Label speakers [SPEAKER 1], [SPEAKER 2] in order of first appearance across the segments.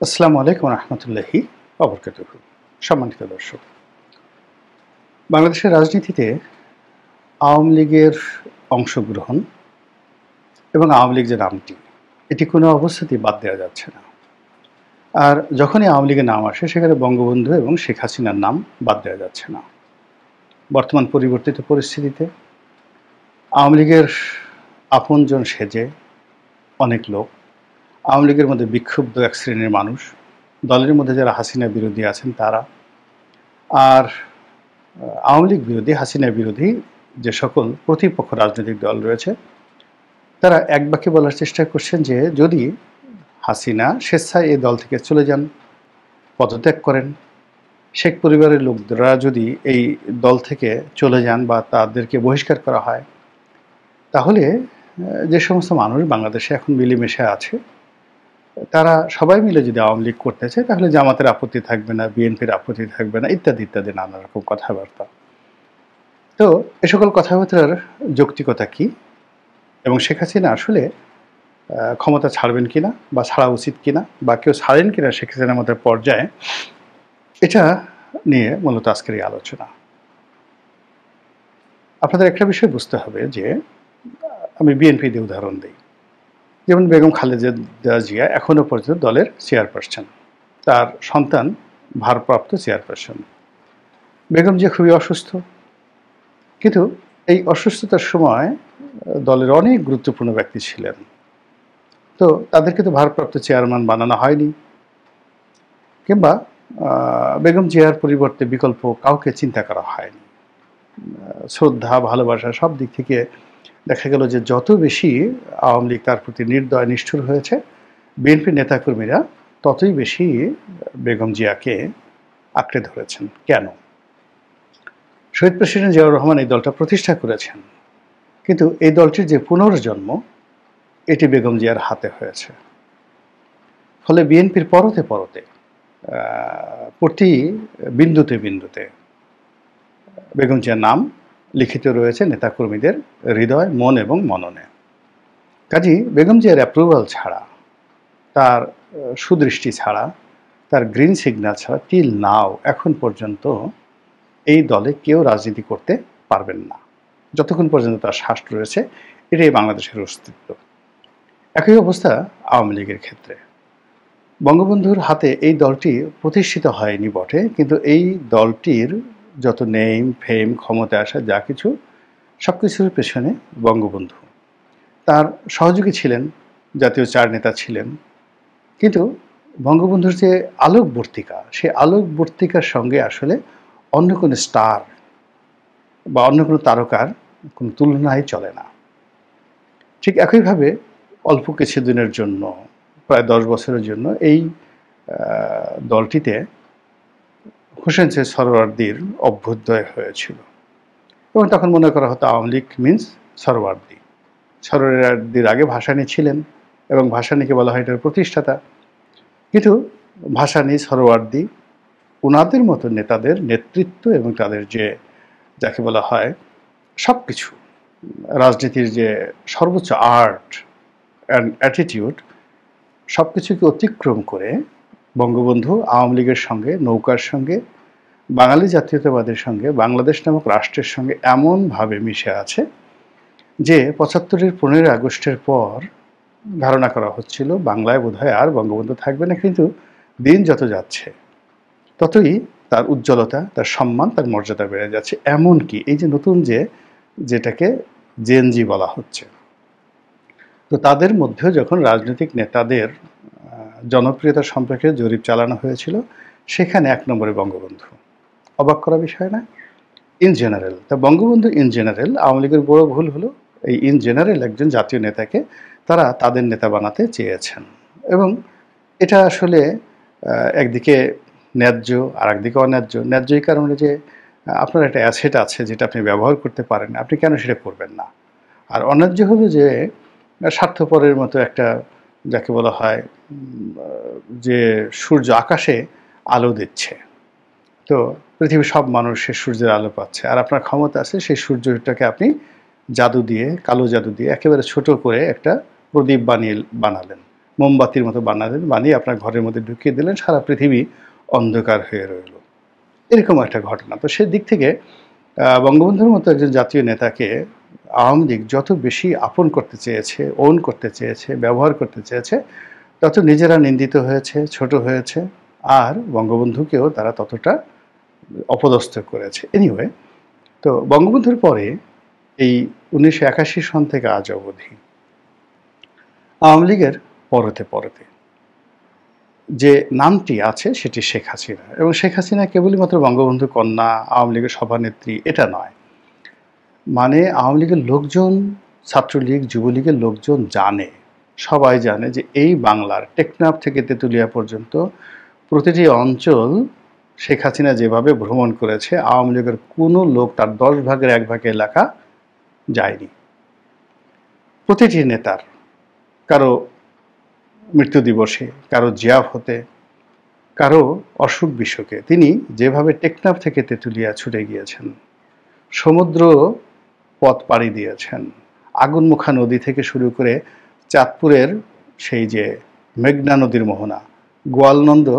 [SPEAKER 1] আসসালামু আলাইকুম রহমতুল্লাহি ওয়া বারাকাতুহু। সম্মানিত দর্শক, বাংলাদেশের রাজনীতিতে আওয়ামী লীগের অংশগ্রহণ এবং আওয়ামী লীগ যে নামটি, এটি কোনো অবস্থাতেই বাদ দেওয়া যাচ্ছে না। আর যখনই আওয়ামী লীগের নাম আসে, সেখানে বঙ্গবন্ধু এবং শেখ হাসিনার নাম বাদ দেওয়া যাচ্ছে না। বর্তমান পরিবর্তিত পরিস্থিতিতে আওয়ামী লীগের আপনজন সেজে অনেক লোক, আওয়ামী লীগের মধ্যে বিক্ষুব্ধ এক শ্রেণীর মানুষ, দলের মধ্যে যারা হাসিনা বিরোধী আছেন তারা, আর আওয়ামী লীগ বিরোধী, হাসিনা বিরোধী যে সকল প্রতিপক্ষ রাজনৈতিক দল রয়েছে, তারা এক বাক্যে বলার চেষ্টা করছেন যে যদি হাসিনা স্বেচ্ছায় এই দল থেকে চলে যান, পদত্যাগ করেন, শেখ পরিবারের লোকরা যদি এই দল থেকে চলে যান বা তাদেরকে বহিষ্কার করা হয়, তাহলে যে সমস্ত মানুষ বাংলাদেশে এখন মিলেমিশে আছে, তারা সবাই মিলে যদি আওয়ামী লীগ করতে চায়, তাহলে জামাতের আপত্তি থাকবে না, বিএনপির আপত্তি থাকবে না, ইত্যাদি ইত্যাদি নানা রকম কথাবার্তা। তো এ সকল কথাবার্তার যৌক্তিকতা কি, এবং শেখ হাসিনা আসলে ক্ষমতা ছাড়বেন কিনা বা ছাড়া উচিত কিনা বা কেউ ছাড়েন কিনা শেখ হাসিনার মধ্যে পর্যায়ে, এটা নিয়ে মূলত আজকের এই আলোচনা। আপনাদের একটা বিষয় বুঝতে হবে যে আমি বিএনপি দিয়ে উদাহরণ দিই। যেমন বেগম খালেদা জিয়া এখনও পর্যন্ত দলের চেয়ারপারসন, তার সন্তান ভারপ্রাপ্ত চেয়ারপারসন। বেগম জিয়া খুবই অসুস্থ, কিন্তু এই অসুস্থতার সময় দলের অনেক গুরুত্বপূর্ণ ব্যক্তি ছিলেন, তো তাদেরকে তো ভারপ্রাপ্ত চেয়ারম্যান বানানো হয়নি, কিংবা বেগম জিয়ার পরিবর্তে বিকল্প কাউকে চিন্তা করা হয়নি। শ্রদ্ধা, ভালোবাসা সব দিক থেকে দেখা গেল যে যত বেশি আওয়ামী লীগ তার প্রতি নির্দয় নিষ্ঠুর হয়েছে, বিএনপির নেতাকর্মীরা ততই বেশি বেগম জিয়াকে আঁকড়ে ধরেছেন। কেন? শহীদ প্রেসিডেন্ট জিয়াউর রহমান এই দলটা প্রতিষ্ঠা করেছেন, কিন্তু এই দলটির যে পুনর্জন্ম, এটি বেগম জিয়ার হাতে হয়েছে। ফলে বিএনপির পরতে পরতে, প্রতি বিন্দুতে বিন্দুতে বেগম জিয়ার নাম লিখিত রয়েছে নেতাকর্মীদের হৃদয়, মন এবং মননে। কাজী বেগম জিয়ার অ্যাপ্রুভাল ছাড়া, তার সুদৃষ্টি ছাড়া, তার গ্রিন সিগন্যাল ছাড়া টিল নাও, এখন পর্যন্ত এই দলে কেউ রাজনীতি করতে পারবেন না, যতক্ষণ পর্যন্ত তার শ্বাস রয়েছে। এটাই বাংলাদেশের অস্তিত্ব। একই অবস্থা আওয়ামী লীগের ক্ষেত্রে। বঙ্গবন্ধুর হাতে এই দলটি প্রতিষ্ঠিত হয়নি বটে, কিন্তু এই দলটির যত নেম, ফেম, ক্ষমতা আসা যা কিছু, সব কিছুর পেছনে বঙ্গবন্ধু। তার সহযোগী ছিলেন জাতীয় চার নেতা ছিলেন, কিন্তু বঙ্গবন্ধুর যে আলোকবর্তিকা, সে আলোকবর্তিকার সঙ্গে আসলে অন্য কোনো স্টার বা অন্য কোনো তারকার কোনো তুলনাই চলে না। ঠিক একইভাবে অল্প কিছুদিনের জন্য, প্রায় 10 বছরের জন্য এই দলটিতে হোসেন সরওয়ার্দীর অভ্যুদয় হয়েছিল, এবং তখন মনে করা হতো আওয়ামী লীগ মিনস সরওয়ার্দী। সরওয়ার্দীর আগে ভাসানী ছিলেন, এবং ভাসানীকে বলা হয় এটার প্রতিষ্ঠাতা। কিন্তু ভাসানী, সরওয়ার্দী, ওনাদের মতো নেতাদের নেতৃত্ব এবং তাদের যে যাকে বলা হয় সব কিছু, রাজনীতির যে সর্বোচ্চ আর্ট অ্যান্ড অ্যাটিটিউড, সব কিছুকে অতিক্রম করে বঙ্গবন্ধু আওয়ামী লীগের সঙ্গে, নৌকার সঙ্গে, বাঙালি জাতীয়তাবাদের সঙ্গে, বাংলাদেশ নামক রাষ্ট্রের সঙ্গে এমনভাবে মিশে আছে যে 75-এর 15ই আগস্টের পর ধারণা করা হচ্ছিল বাংলায় বোধহয় আর বঙ্গবন্ধু থাকবে না। কিন্তু দিন যত যাচ্ছে ততই তার উজ্জ্বলতা, তার সম্মান, তার মর্যাদা বেড়ে যাচ্ছে। এমনকি এই যে নতুন যেটাকে জেএনজি বলা হচ্ছে, তো তাদের মধ্যেও যখন রাজনৈতিক নেতাদের জনপ্রিয়তা সম্পর্কে জরিপ চালানো হয়েছিল, সেখানে 1 নম্বরে বঙ্গবন্ধু। অবাক করা বিষয় না? ইন জেনারেল, তা বঙ্গবন্ধু ইন জেনারেল। আওয়ামী লীগের বড় ভুল হলো এই ইন জেনারেল একজন জাতীয় নেতাকে তারা তাদের নেতা বানাতে চেয়েছেন, এবং এটা আসলে একদিকে ন্যায্য আর একদিকে অন্যায্য। ন্যায্য এই কারণে যে আপনার একটা অ্যাসেট আছে যেটা আপনি ব্যবহার করতে পারেন, আপনি কেন সেটা করবেন না? আর অন্যায্য হলো যে স্বার্থপরের মতো একটা, যাকে বলা হয় যে সূর্য আকাশে আলো দিচ্ছে, তো পৃথিবীর সব মানুষ সে সূর্যের আলো পাচ্ছে, আর আপনার ক্ষমতা আছে সেই সূর্যটাকে আপনি জাদু দিয়ে, কালো জাদু দিয়ে একেবারে ছোট করে একটা প্রদীপ বানালেন, মোমবাতির মতো বানালেন, বানিয়ে আপনার ঘরের মধ্যে ঢুকিয়ে দিলেন, সারা পৃথিবী অন্ধকার হয়ে রইল। এরকম একটা ঘটনা। তো সেদিক থেকে বঙ্গবন্ধুর মতো একজন জাতীয় নেতাকে আওয়ামী লীগ যত বেশি আপন করতে চেয়েছে, ওন করতে চেয়েছে, ব্যবহার করতে চেয়েছে, তত নিজেরা নিন্দিত হয়েছে, ছোট হয়েছে, আর বঙ্গবন্ধুকেও তারা ততটা অপদস্থ করেছে। এনিওয়ে, তো বঙ্গবন্ধুর পরে এই 1981 সন থেকে আজ অবধি আওয়ামী লীগের পরতে পরতে যে নামটি আছে সেটি শেখ হাসিনা, এবং শেখ হাসিনা কেবলই মাত্র বঙ্গবন্ধু কন্যা, আওয়ামী লীগের সভানেত্রী, এটা নয়। মানে আওয়ামী লীগের লোকজন, ছাত্রলীগ, যুবলীগের লোকজন জানে, সবাই জানে যে এই বাংলার টেকনাফ থেকে তেঁতুলিয়া পর্যন্ত প্রতিটি অঞ্চল শেখ হাসিনা যেভাবে ভ্রমণ করেছে, আওয়ামী লীগের কোনো লোক তার 10 ভাগের 1 ভাগ এলাকা যায়নি। প্রতিটি নেতার কারো মৃত্যু দিবসে, কারো জিয়াফ হতে, কারো অসুখ বিসুখে তিনি যেভাবে টেকনাফ থেকে তেঁতুলিয়া ছুটে গিয়েছেন, সমুদ্র পথ পাড়ি দিয়েছেন, আগুনমুখা নদী থেকে শুরু করে চাঁদপুরের সেই যে মেঘনা নদীর মোহনা, গোয়ালনন্দ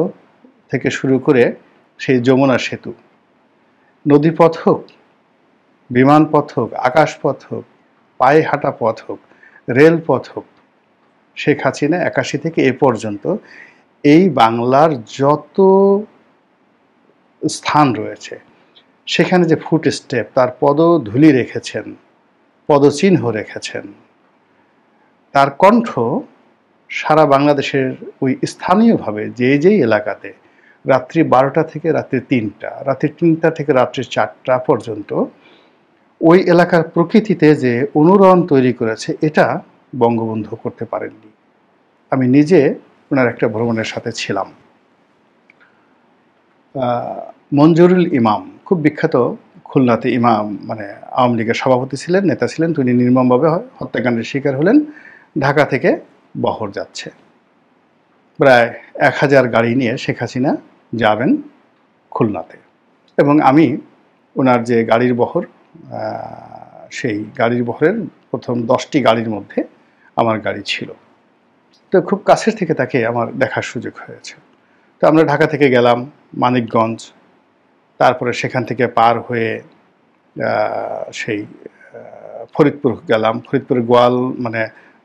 [SPEAKER 1] থেকে শুরু করে সেই যমুনা সেতু, নদীপথ হোক, বিমান পথ হোক, আকাশ পথ হোক, পায়ে হাঁটা পথ হোক, রেলপথ হোক, শেখ হাসিনা 81 থেকে এ পর্যন্ত এই বাংলার যত স্থান রয়েছে সেখানে যে ফুট স্টেপ, তার পদধূলি রেখেছেন, পদচিহ্ন রেখেছেন, তার কণ্ঠ সারা বাংলাদেশের ওই স্থানীয়ভাবে যেই এলাকাতে রাত্রি 12টা থেকে রাত্রি 3টা, রাত্রি 3টা থেকে রাত্রি 4টা পর্যন্ত ওই এলাকার প্রকৃতিতে যে অনুরণ তৈরি করেছে, এটা বঙ্গবন্ধু করতে পারেননি। আমি নিজে ওনার একটা ভ্রমণের সাথে ছিলাম। মঞ্জুরুল ইমাম, খুব বিখ্যাত খুলনাতে ইমাম, মানে আওয়ামী লীগের সভাপতি ছিলেন, নেতা ছিলেন, তিনি নির্মমভাবে হত্যাকাণ্ডের শিকার হলেন। ঢাকা থেকে বহর যাচ্ছে, প্রায় 1000 গাড়ি নিয়ে শেখ হাসিনা যাবেন খুলনাতে, এবং আমি ওনার যে গাড়ির বহর, সেই গাড়ির বহরের প্রথম 10টি গাড়ির মধ্যে আমার গাড়ি ছিল। তো খুব কাছের থেকে তাকে আমার দেখার সুযোগ হয়েছে। তো আমরা ঢাকা থেকে গেলাম মানিকগঞ্জ, তারপরে সেখান থেকে পার হয়ে সেই ফরিদপুর গেলাম, ফরিদপুরের গোয়াল, মানে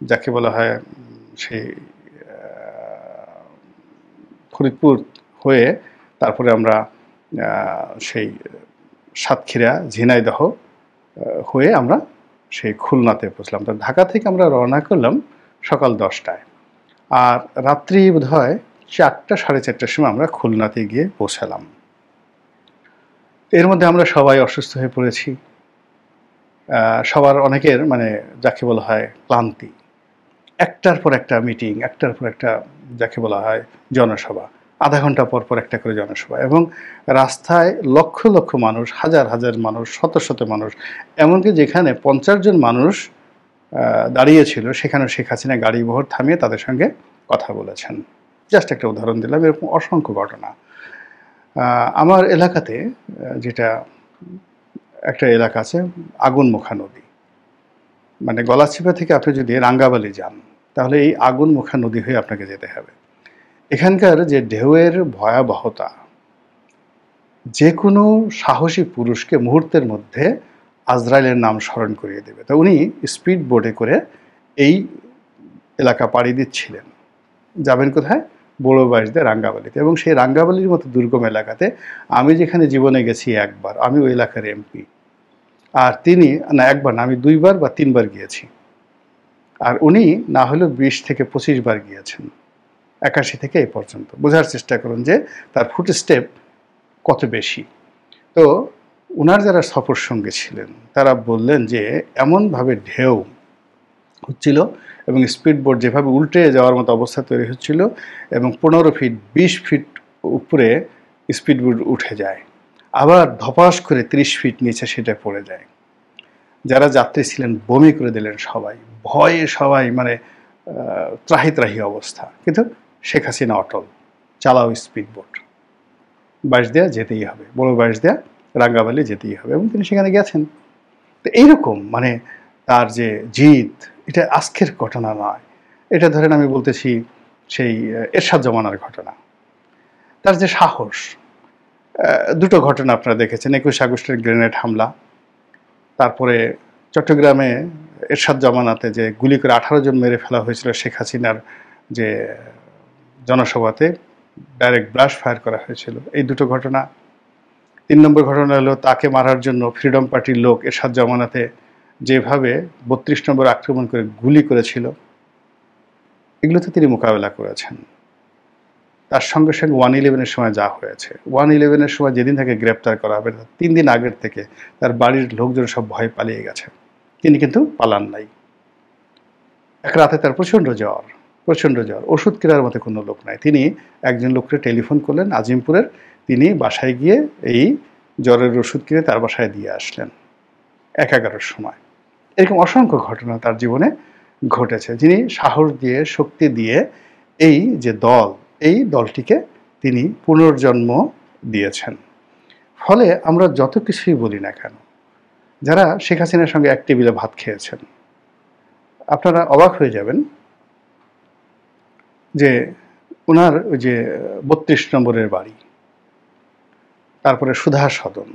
[SPEAKER 1] যাকে বলা হয় সেই ফরিদপুর হয়ে তারপরে আমরা সেই সাতক্ষীরা, ঝিনাইদহ হয়ে আমরা সেই খুলনাতে পৌঁছলাম। তো ঢাকা থেকে আমরা রওনা করলাম সকাল 10টায়, আর রাত্রি বোধহয় 4টা, 4:30টার সময় আমরা খুলনাতে গিয়ে পৌঁছালাম। এর মধ্যে আমরা সবাই অসুস্থ হয়ে পড়েছি, সবার অনেকের মানে যাকে বলা হয় ক্লান্তি, একটার পর একটা মিটিং, একটার পর একটা যাকে বলা হয় জনসভা, আধা ঘন্টা পর পর একটা করে জনসভা, এবং রাস্তায় লক্ষ লক্ষ মানুষ, হাজার হাজার মানুষ, শত শত মানুষ, এমনকি যেখানে 50 জন মানুষ দাঁড়িয়েছিল সেখানে শেখ হাসিনা গাড়ি বহর থামিয়ে তাদের সঙ্গে কথা বলেছেন। জাস্ট একটা উদাহরণ দিলাম, এরকম অসংখ্য ঘটনা। আমার এলাকাতে যেটা একটা এলাকা আছে আগুনমুখা নদী, মানে গলাচিপা থেকে আপনি যদি রাঙ্গাবালি যান তাহলে এই আগুনমুখা নদী হয়ে আপনাকে যেতে হবে। এখানকার যে ঢেউয়ের ভয়াবহতা যে কোনো সাহসী পুরুষকে মুহূর্তের মধ্যে আজরাইলের নাম স্মরণ করিয়ে দেবে। তো উনি স্পিড বোটে করে এই এলাকা পাড়ি দিচ্ছিলেন। যাবেন কোথায়? বড় বাইশদে রাঙ্গাবালিতে, এবং সেই রাঙ্গাবালির মতো দুর্গম এলাকাতে আমি যেখানে জীবনে গেছি একবার, আমি ওই এলাকার এমপি, আর তিনি না একবার না, আমি 2বার বা 3বার গিয়েছি, আর উনি না হলেও 20 থেকে 25 বার গিয়েছেন 81 থেকে এই পর্যন্ত। বোঝার চেষ্টা করুন যে তার ফুট স্টেপ কত বেশি। তো ওনার যারা সফর সঙ্গী ছিলেন তারা বললেন যে এমনভাবে ঢেউ হচ্ছিল এবং স্পিড বোট যেভাবে উল্টে যাওয়ার মতো অবস্থা তৈরি হচ্ছিল, এবং 15 ফিট 20 ফিট উপরে স্পিড বোট উঠে যায়, আবার ধপাস করে 30 ফিট নিচে সেটা পড়ে যায়। যারা যাত্রী ছিলেন বমি করে দিলেন সবাই, ভয়ে সবাই মানে ত্রাহি ত্রাহি অবস্থা। কিন্তু শেখ হাসিনা অটল, চালাও স্পিড বোট, বাইশদিয়া যেতেই হবে, বড় বাইশদিয়া রাঙ্গাবালি যেতেই হবে, এবং তিনি সেখানে গেছেন। তো এইরকম মানে তার যে জিত, এটা আজকের ঘটনা নয়। এটা ধরেন আমি বলতেছি সেই এরশাদ জমানার ঘটনা। তার যে সাহস, দুটো ঘটনা আপনারা দেখেছেন, 21 আগস্টের গ্রেনেড হামলা, তারপরে চট্টগ্রামে এরশাদ জমানাতে যে গুলি করে 18 জন মেরে ফেলা হয়েছিল শেখ হাসিনার যে জনসভাতে, ডাইরেক্ট ব্লাস্ট ফায়ার করা হয়েছিল, এই দুটো ঘটনা। 3 নম্বর ঘটনা হলো তাকে মারার জন্য ফ্রিডম পার্টির লোক এরশাদ জমানাতে যেভাবে 32 নম্বর আক্রমণ করে গুলি করেছিল, এগুলোতে তিনি মোকাবেলা করেছেন। তার সঙ্গে সঙ্গে 111-এর সময় যা হয়েছে, 111-এর সময় যেদিন তাকে গ্রেপ্তার করা হবে 3 দিন আগের থেকে তার বাড়ির লোকজন সব ভয় পালিয়ে গেছে, তিনি কিন্তু পালান নাই। এক রাতে তার প্রচণ্ড জ্বর, ওষুধ কেনার মতো কোনো লোক নাই। তিনি একজন লোককে টেলিফোন করলেন আজিমপুরের, তিনি বাসায় গিয়ে এই জ্বরের ওষুধ কিনে তার বাসায় দিয়ে আসলেন 11-র সময়। এরকম অসংখ্য ঘটনা তার জীবনে ঘটেছে। যিনি সাহস দিয়ে, শক্তি দিয়ে এই যে দল, এই দলটিকে তিনি পুনর্জন্ম দিয়েছেন। ফলে আমরা যত কিছুই বলি না কেন, যারা শেখ হাসিনার সঙ্গে এক টেবিলে ভাত খেয়েছেন, আপনারা অবাক হয়ে যাবেন যে ওনার ওই যে 32 নম্বরের বাড়ি, তারপরে সুধা সদন,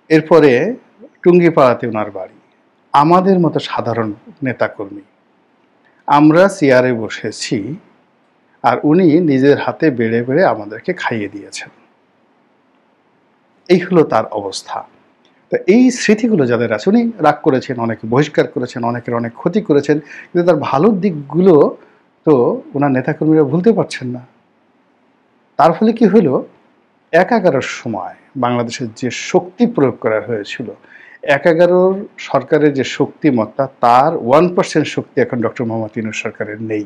[SPEAKER 1] এরপরে টুঙ্গিপাড়াতে ওনার বাড়ি, আমাদের মতো সাধারণ নেতাকর্মী আমরা চেয়ারে বসেছি আর উনি নিজের হাতে বেড়ে বেড়ে আমাদেরকে খাইয়ে দিয়েছেন। এই হলো তার অবস্থা। তো এই স্মৃতিগুলো যাদের আছে, উনি রাগ করেছেন, অনেকে বহিষ্কার করেছেন, অনেকের অনেক ক্ষতি করেছেন, কিন্তু তার ভালো দিকগুলো তো ওনার নেতাকর্মীরা ভুলতে পারছেন না। তার ফলে কি হলো, 11-র সময় বাংলাদেশের যে শক্তি প্রয়োগ করা হয়েছিল, 11-র সরকারের যে শক্তিমত্তা, তার 1% শক্তি এখন ডক্টর মোহাম্মদ ইউনূস সরকারের নেই।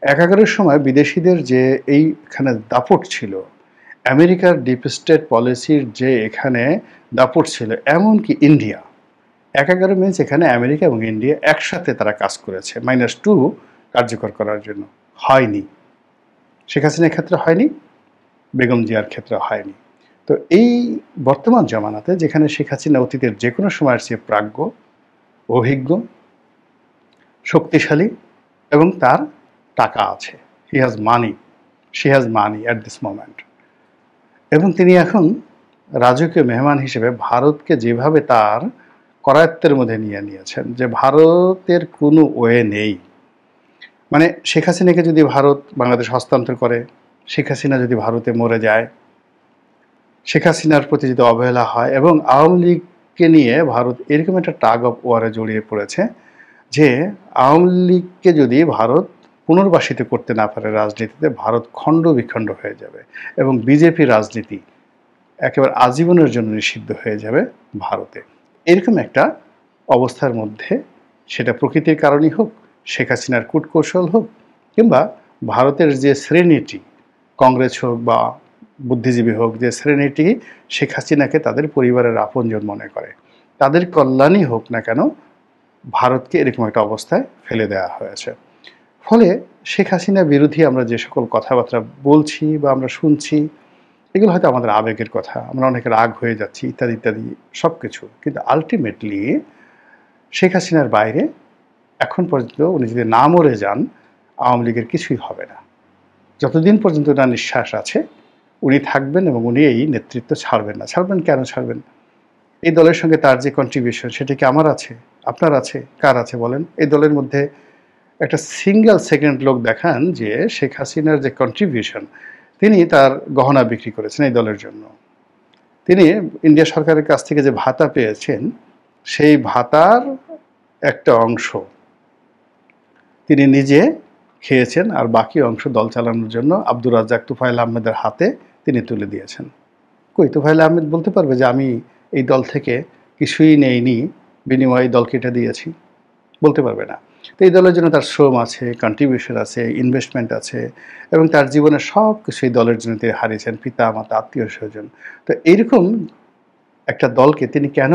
[SPEAKER 1] 11-র সময় বিদেশিদের যে এইখানে দাপট ছিল, আমেরিকার ডিপ স্টেট পলিসির যে এখানে দাপট ছিল, এমনকি ইন্ডিয়া, 11 মিনিট এখানে আমেরিকা এবং ইন্ডিয়া একসাথে তারা কাজ করেছে -2 কার্যকর করার জন্য। হয়নি, শেখ হাসিনার ক্ষেত্রে হয়নি, বেগম জিয়ার ক্ষেত্রে হয়নি। তো এই বর্তমান জামানাতে যেখানে শেখ হাসিনা অতীতের যে কোনো সময়ের চেয়ে প্রাজ্ঞ, অভিজ্ঞ, শক্তিশালী এবং তার টাকা আছে, he has money, she has money at this moment, এবং তিনি এখন রাজকীয় মেহমান হিসেবে ভারতকে যেভাবে তার করায়ত্তের মধ্যে নিয়ে নিয়েছেন, যে ভারতের কোনো ওয়ে নেই, মানে শেখ হাসিনাকে যদি ভারত বাংলাদেশ হস্তান্তর করে, শেখ হাসিনা যদি ভারতে মরে যায়, শেখ হাসিনার প্রতি যদি অবহেলা হয়, এবং আওয়ামী লীগকে নিয়ে ভারত এরকম একটা টাগ অফ ওয়ারে জড়িয়ে পড়েছে যে আওয়ামী লীগকে যদি ভারত পুনর্বাসিত করতে না পারে রাজনীতিতে, ভারত খণ্ড বিখণ্ড হয়ে যাবে এবং বিজেপি রাজনীতি একেবারে আজীবনের জন্য নিষিদ্ধ হয়ে যাবে ভারতে। এরকম একটা অবস্থার মধ্যে, সেটা প্রকৃতির কারণেই হোক, শেখ হাসিনার কূটকৌশল হোক, কিংবা ভারতের যে শ্রেণীটি, কংগ্রেস হোক বা বুদ্ধিজীবী হোক, যে শ্রেণীটি শেখ হাসিনাকে তাদের পরিবারের আপনজন মনে করে, তাদের কল্যাণই হোক না কেন, ভারতকে এরকম একটা অবস্থায় ফেলে দেওয়া হয়েছে। ফলে শেখ হাসিনা বিরোধী আমরা যে সকল কথাবার্তা বলছি বা আমরা শুনছি, এগুলো হয়তো আমাদের আবেগের কথা, আমরা অনেকে রাগ হয়ে যাচ্ছি ইত্যাদি ইত্যাদি সব কিছু, কিন্তু আলটিমেটলি শেখ হাসিনার বাইরে এখন পর্যন্ত উনি যদি না মরে যান, আওয়ামী লীগের কিছুই হবে না। যতদিন পর্যন্ত ওনার নিঃশ্বাস আছে উনি থাকবেন এবং উনি এই নেতৃত্ব ছাড়বেন না। ছাড়বেন কেন ছাড়বেন? এই দলের সঙ্গে তার যে কন্ট্রিবিউশন, সেটা কি আমার আছে, আপনার আছে, কার আছে বলেন? এই দলের মধ্যে একটা সিঙ্গেল সেকেন্ড লোক দেখান যে শেখ হাসিনার যে কন্ট্রিবিউশন, তিনি তার গহনা বিক্রি করেছেন এই দলের জন্য, তিনি ইন্ডিয়া সরকারের কাছ থেকে যে ভাতা পেয়েছেন, সেই ভাতার একটা অংশ তিনি নিজে খেয়েছেন, আর বাকি অংশ দল চালানোর জন্য আব্দুর রাজ্জাক, তুফাইল আহমেদের হাতে তিনি তুলে দিয়েছেন। কই তুফাইল আহমেদ বলতে পারবে যে আমি এই দল থেকে কিছুই নেইনি, বিনিময়ে দলকে এটা দিয়েছি? বলতে পারবে না। তো এই দলের জন্য তার শ্রম আছে, কন্ট্রিবিউশন আছে, ইনভেস্টমেন্ট আছে, এবং তার জীবনের সব কিছু এই দলের জন্য তিনি হারিয়েছেন, পিতা মাতা, আত্মীয় স্বজন। তো এইরকম একটা দলকে তিনি কেন,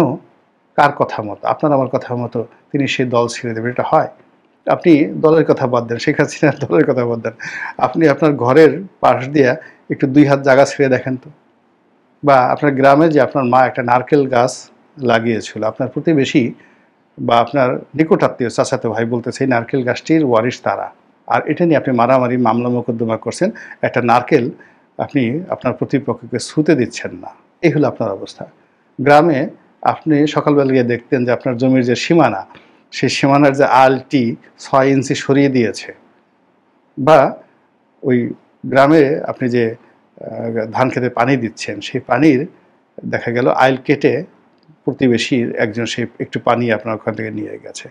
[SPEAKER 1] কার কথা মতো, আপনার আমার কথা মতো তিনি সেই দল ছেড়ে দেবেন? এটা হয়? আপনি দলের কথা বাদ দেন, শেখ হাসিনার দলের কথা বাদ দেন, আপনি আপনার ঘরের পাশ দিয়ে একটু 2 হাত জায়গা ছেড়ে দেখেন তো, বা আপনার গ্রামে যে আপনার মা একটা নারকেল গাছ লাগিয়েছিল, আপনার প্রতিবেশী বা আপনার নিকটাত্মীয় চাচাতো ভাই বলতেছে এই নারকেল গাছটির ওয়ারিশ তারা, আর এটা নিয়ে আপনি মারামারি মামলা মোকদ্দমা করছেন, একটা নারকেল আপনি আপনার প্রতিপক্ষকে ছুঁতে দিচ্ছেন না। এই হলো আপনার অবস্থা। গ্রামে আপনি সকালবেলা গিয়ে দেখতেন যে আপনার জমির যে সীমানা, সেই সীমানার যে আলটি 6 ইঞ্চি সরিয়ে দিয়েছে, বা ওই গ্রামে আপনি যে ধান খেতে পানি দিচ্ছেন, সেই পানির দেখা গেল আইল কেটে প্রতিবেশীর একজন সেই একটু পানি আপনার ওখান থেকে নিয়ে গেছে,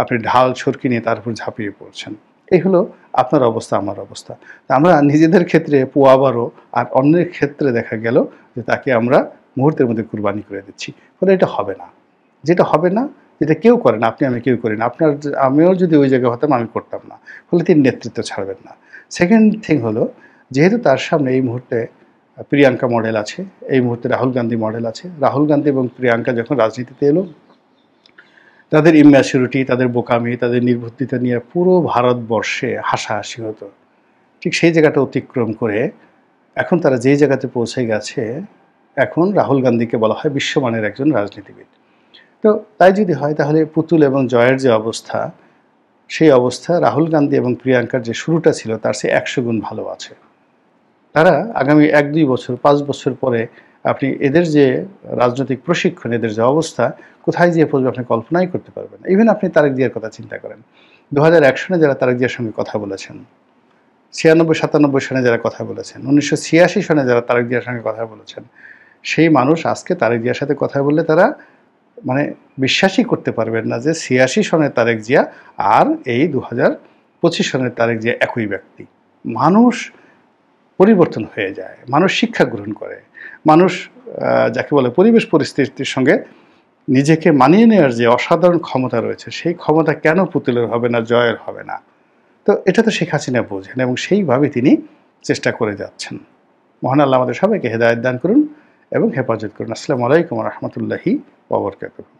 [SPEAKER 1] আপনি ঢাল ছুরকি নিয়ে তার উপর ঝাঁপিয়ে পড়ছেন। এই হলো আপনার অবস্থা, আমার অবস্থা। তা আমরা নিজেদের ক্ষেত্রে পোয়াবারও, আর অন্যের ক্ষেত্রে দেখা গেল যে তাকে আমরা মুহূর্তের মধ্যে কুরবানি করে দিচ্ছি। ফলে এটা হবে না। যেটা হবে না, যেটা কেউ করে না, আপনি আমি কেউ করি না, আপনার আমিও যদি ওই জায়গায় হতাম আমি করতাম না, ফলে তিনি নেতৃত্ব ছাড়বেন না। সেকেন্ড থিং হলো, যেহেতু তার সামনে এই মুহূর্তে প্রিয়াঙ্কা মডেল আছে, এই মুহূর্তে রাহুল গান্ধী মডেল আছে। রাহুল গান্ধী এবং প্রিয়াঙ্কা যখন রাজনীতিতে এলো, তাদের ইম্যাচুরিটি, তাদের বোকামি, তাদের নির্বুদ্ধিতা নিয়ে পুরো ভারতবর্ষে হাসাহাসি হতো। ঠিক সেই জায়গাটা অতিক্রম করে এখন তারা যেই জায়গাতে পৌঁছে গেছে, এখন রাহুল গান্ধীকে বলা হয় বিশ্বমানের একজন রাজনীতিবিদ। তো তাই যদি হয়, তাহলে পুতুল এবং জয়ের যে অবস্থা, সেই অবস্থা রাহুল গান্ধী এবং প্রিয়াঙ্কার যে শুরুটা ছিল তার চেয়ে 100 গুণ ভালো আছে। তারা আগামী 1-2 বছর, 5 বছর পরে আপনি এদের যে রাজনৈতিক প্রশিক্ষণ, এদের যে অবস্থা, কোথায় যেয়ে পৌঁছবে আপনি কল্পনাই করতে পারবেন না। ইভেন আপনি তারেক জিয়ার কথা চিন্তা করেন। 2001 সনে যারা তারেক জিয়ার সঙ্গে কথা বলেছেন, 96-97 সনে যারা কথা বলেছেন, 1986 সনে যারা তারেক জিয়ার সঙ্গে কথা বলেছেন, সেই মানুষ আজকে তারেক জিয়ার সাথে কথা বললে তারা মানে বিশ্বাসই করতে পারবেন না যে 86 সনের তারেক জিয়া আর এই 2025 সনের তারেক জিয়া একই ব্যক্তি। মানুষ পরিবর্তন হয়ে যায়, মানুষ শিক্ষা গ্রহণ করে, মানুষ যাকে বলে পরিবেশ পরিস্থিতির সঙ্গে নিজেকে মানিয়ে নেওয়ার যে অসাধারণ ক্ষমতা রয়েছে, সেই ক্ষমতা কেন পুতুলের হবে না, জয়ের হবে না? তো এটা তো শেখ হাসিনা বোঝেন এবং সেইভাবে তিনি চেষ্টা করে যাচ্ছেন। মহান আল্লাহ আমাদের সবাইকে হেদায়েত দান করুন এবং হেফাজত করুন। আসসালামু আলাইকুম ওয়া রাহমাতুল্লাহি ওয়া বারাকাতুহু।